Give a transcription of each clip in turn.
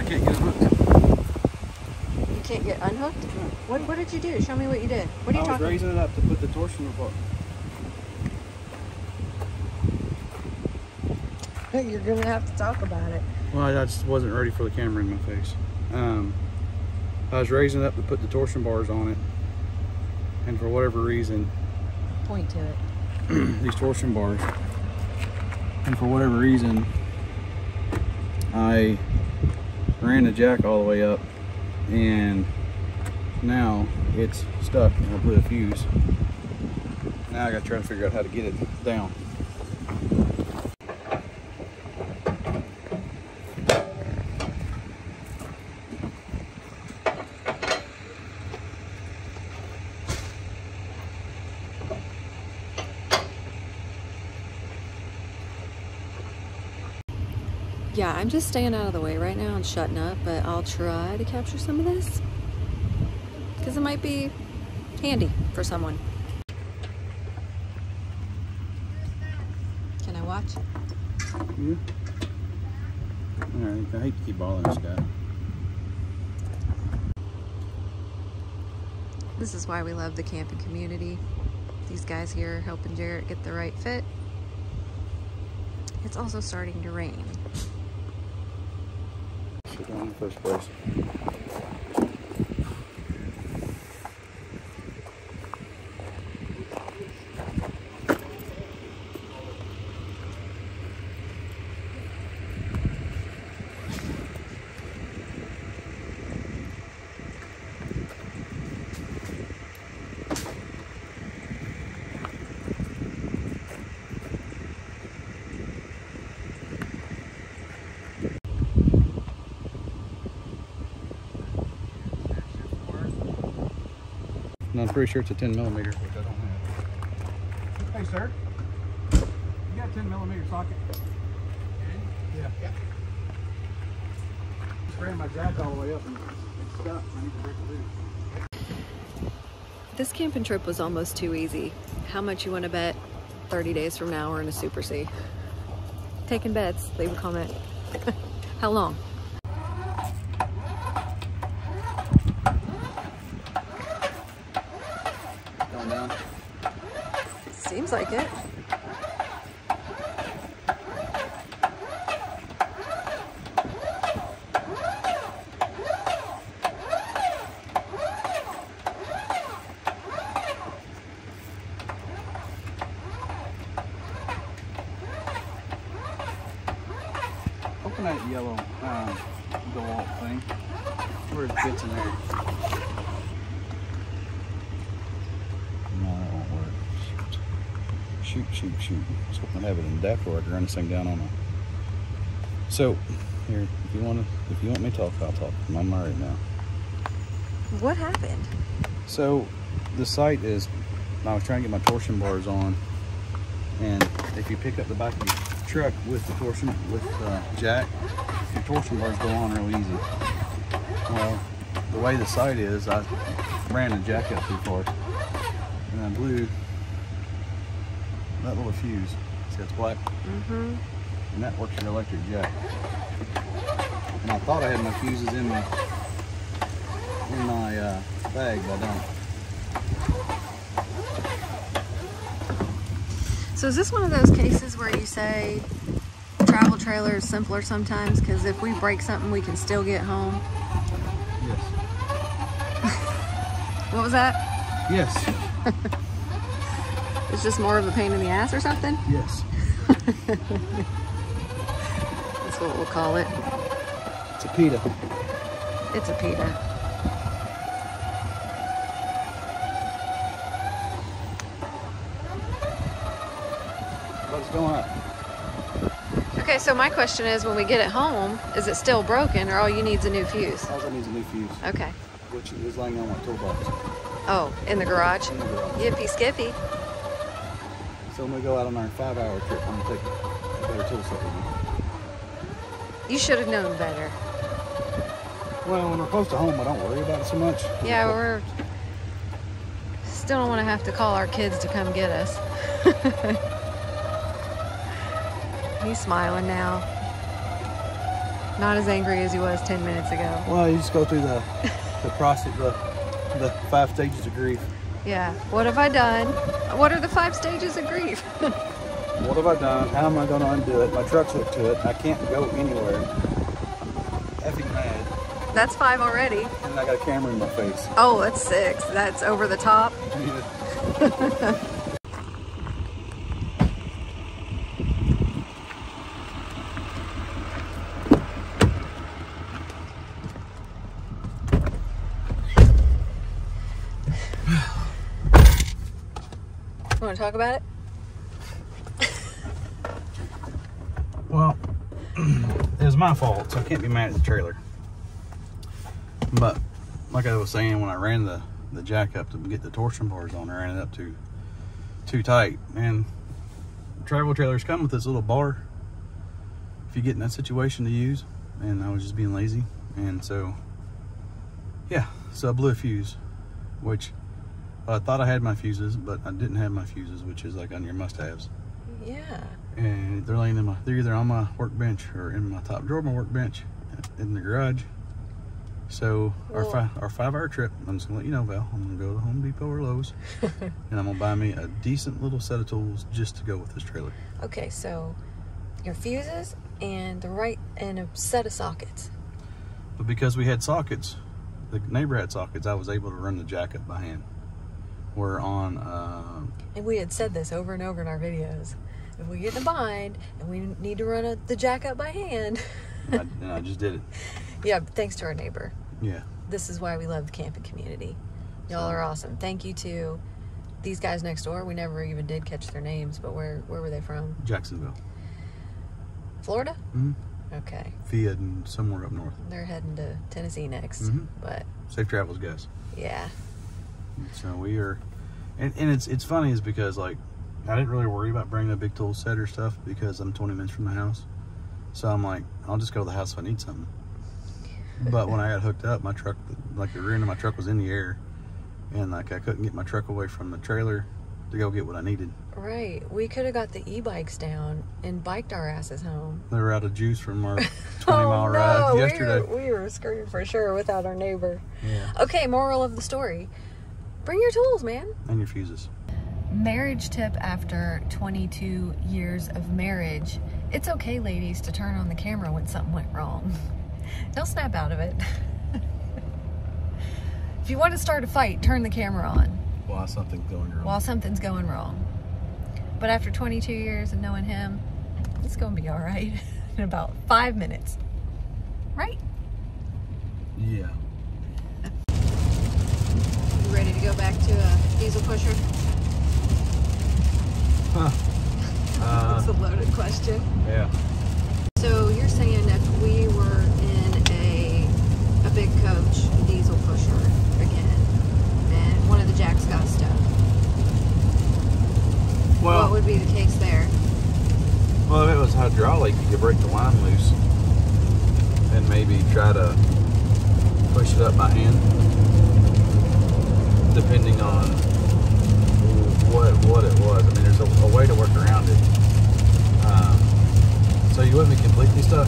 I can't get unhooked. You can't get unhooked? No. What did you do? Show me what you did. What are you talking about? I was raising it up to put the torsion apart. You're going to have to talk about it. Well, I just wasn't ready for the camera in my face. I was raising it up to put the torsion bars on it, and for whatever reason, Point to it. these torsion bars, and for whatever reason, I ran the jack all the way up, and now it's stuck, and I blew a fuse. Now I gotta try to figure out how to get it down. Yeah, I'm just staying out of the way right now and shutting up, but I'll try to capture some of this because it might be handy for someone. Can I watch? Yeah. Alright, I hate to keep bothering this guy. This is why we love the camping community. These guys here helping Jarrett get the right fit. It's also starting to rain. Sit down in the first place. And I'm pretty sure it's a 10 millimeter, which I don't have. Hey, sir. You got a 10 millimeter socket? Yeah. Just ran my jack all the way up and it's stuck. I need to break it loose. This camping trip was almost too easy. How much you want to bet 30 days from now we're in a Super C? Taking bets, leave a comment. How long? Going down. Seems like it. Open that yellow DeWalt thing. Where it fits in there. No, that won't work. Shoot. I was hoping to have it in adapter where I can run this thing down on a. So, here, if you want me to talk, I'll talk. I'm right now. What happened? So, the site is, I was trying to get my torsion bars on, and if you pick up the back of your truck with the torsion, jack, your torsion bars go on real easy. Well, the way the site is, I ran the jack up too far, and I blew that little fuse. See, it's black? Mm-hmm. And that works your electric jack. And I thought I had my fuses in my bag, but I don't. So is this one of those cases where you say travel trailer is simpler sometimes because if we break something we can still get home? Yes. What was that? Yes. It's just more of a pain in the ass or something? Yes. That's what we'll call it. It's a PETA. It's a PETA. What's going on? Okay, so my question is, when we get it home, is it still broken or all you need is a new fuse? All I need is a new fuse. Okay. Which is laying on my toolbox. Oh, in the garage? In the garage. Yippee skippy. So when we go out on our 5-hour trip, I'm gonna take a better tool set with me. You should have known better. Well, when we're close to home, I don't worry about it so much. Yeah, we're still don't want to have to call our kids to come get us. He's smiling now. Not as angry as he was 10 minutes ago. Well, you just go through the process, the 5 stages of grief. Yeah. What have I done? What are the 5 stages of grief? What have I done? How am I going to undo it? My truck's hooked to it. I can't go anywhere. I'm effing mad. That's 5 already. And I got a camera in my face. Oh, that's 6. That's over the top. Yeah. You want to talk about it? Well, it was my fault, so I can't be mad at the trailer. But like I was saying, when I ran the jack up to get the torsion bars on, I ran it up too tight. And travel trailers come with this little bar if you get in that situation to use, and I was just being lazy. And so yeah, so I blew a fuse, which I thought I had my fuses, but I didn't have my fuses, which is like on your must-haves. Yeah. And they're laying in they're either on my workbench or in my top drawer of my workbench in the garage. So our 5-hour trip, I'm just gonna let you know, Val, I'm gonna go to Home Depot or Lowe's and I'm gonna buy me a decent little set of tools just to go with this trailer. Okay, so your fuses and a set of sockets. But because we had sockets, the neighbor had sockets, I was able to run the jack up by hand. We're on and we had said this over and over in our videos. If we get in a bind and we need to run the jack up by hand. and I just did it. Yeah, thanks to our neighbor. Yeah. This is why we love the camping community. Y'all are awesome. Thank you to these guys next door. We never even did catch their names, but where were they from? Jacksonville. Florida? Mm-hmm. Okay. Via and somewhere up north. They're heading to Tennessee next. Mm-hmm. But safe travels, guys. yeah. So we are, and it's funny is because like I didn't really worry about bringing a big tool set or stuff because I'm 20 minutes from the house. So I'm like, I'll just go to the house if I need something. But when I got hooked up, my truck, like the rear end of my truck was in the air, and like I couldn't get my truck away from the trailer to go get what I needed. Right. We could have got the e-bikes down and biked our asses home. They were out of juice from our 20-mile ride yesterday. We were screwed for sure without our neighbor. Yeah. Okay, moral of the story. Bring your tools, man. And your fuses. Marriage tip after 22 years of marriage. It's okay, ladies, to turn on the camera when something went wrong. Don't snap out of it. If you want to start a fight, turn the camera on. While something's going wrong. While something's going wrong. But after 22 years of knowing him, it's going to be all right in about 5 minutes. Right? Yeah. You ready to go back to a diesel pusher? Huh. That's a loaded question. Yeah. So you're saying if we were in a big coach diesel pusher again, and one of the jacks got stuck, Well, what would be the case there? Well, if it was hydraulic, you could break the line loose and maybe try to push it up by hand, depending on what it was. I mean, there's a way to work around it. So you wouldn't be completely stuck.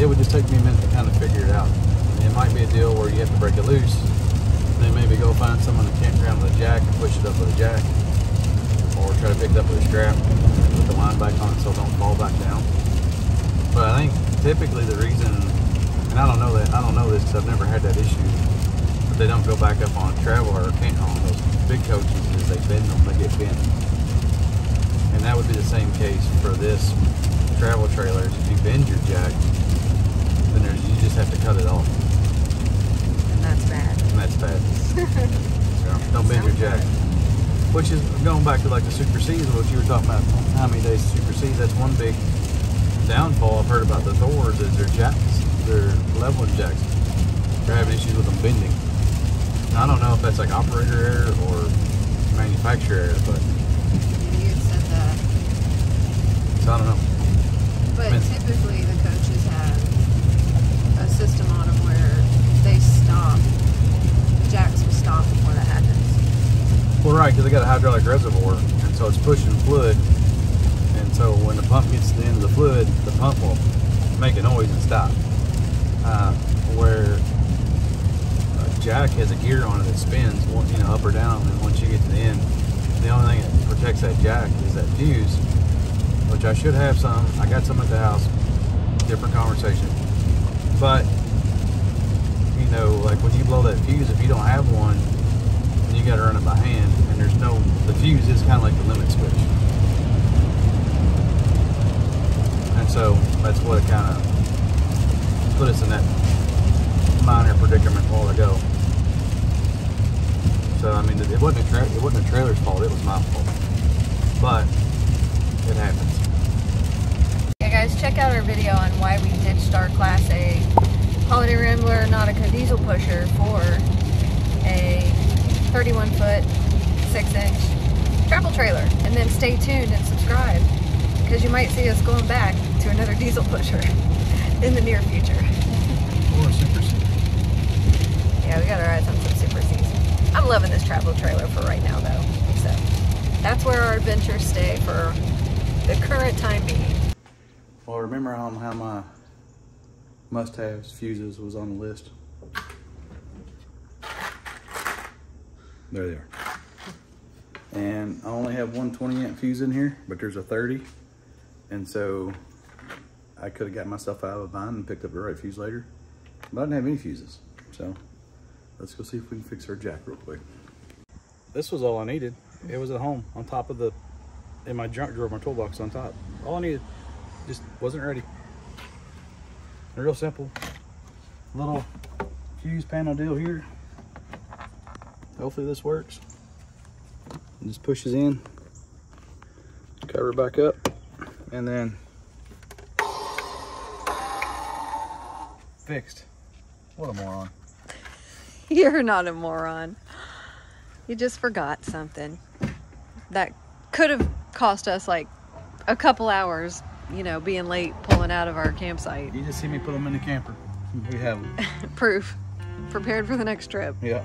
It would just take me a minute to kind of figure it out. It might be a deal where you have to break it loose, and then maybe go find someone in the campground with a jack and push it up with a jack, or try to pick it up with a strap and put the line back on it so it don't fall back down. But I think typically the reason, and I don't know this because I've never had that issue, but they don't go back up on travel or can't on those big coaches is they bend them, they get bent. And that would be the same case for this travel trailers. If you bend your jack, then you just have to cut it off. And that's bad. And that's bad. So don't bend your jack. Which is going back to like the Super C's, what you were talking about, how many days Super C's. That's one big downfall I've heard about the Thors is their jacks, their leveling jacks. They're having issues with them bending. Now, I don't know if that's like operator error or manufacturer error, but You had said that. so I don't know. But typically the coaches have a system on them where they stop. The jacks will stop before that happens. Well, right, because they got a hydraulic reservoir, and so it's pushing fluid, and so when the pump gets to the end of the fluid, the pump will make a noise and stop. Where jack has a gear on it that spins, you know, up or down, and once you get to the end, the only thing that protects that jack is that fuse, which I should have some. I got some at the house. Different conversation. But you know, like when you blow that fuse, if you don't have one, you got to run it by hand, and there's no, the fuse is kind of like the limit switch, and so that's what it kind of put us in that minor predicament a while ago. So I mean, it wasn't a trailer's fault; it was my fault. But it happens. Yeah, guys, check out our video on why we ditched our Class A Holiday Rambler Nautica diesel pusher for a 31-foot, 6-inch travel trailer. And then stay tuned and subscribe, because you might see us going back to another diesel pusher in the near future. Or a Super C. Yeah, we got our eyes on some Super Cs. I'm loving this travel trailer for right now, though. So that's where our adventures stay for the current time being. Well, remember how my must-haves, fuses was on the list? There they are. And I only have one 20-amp fuse in here, but there's a 30. And so I could have got myself out of a bind and picked up the right fuse later. But I didn't have any fuses. So let's go see if we can fix our jack real quick. This was all I needed. It was at home on top of in my junk drawer, my toolbox on top. All I needed. Just wasn't ready. Real simple. Little fuse panel deal here. Hopefully this works. It just pushes in, cover it back up, and then fixed. What a moron. You're not a moron. You just forgot something that could have cost us like a couple hours, you know, being late pulling out of our campsite. You just see me put them in the camper. We have them. Proof. Prepared for the next trip. Yeah.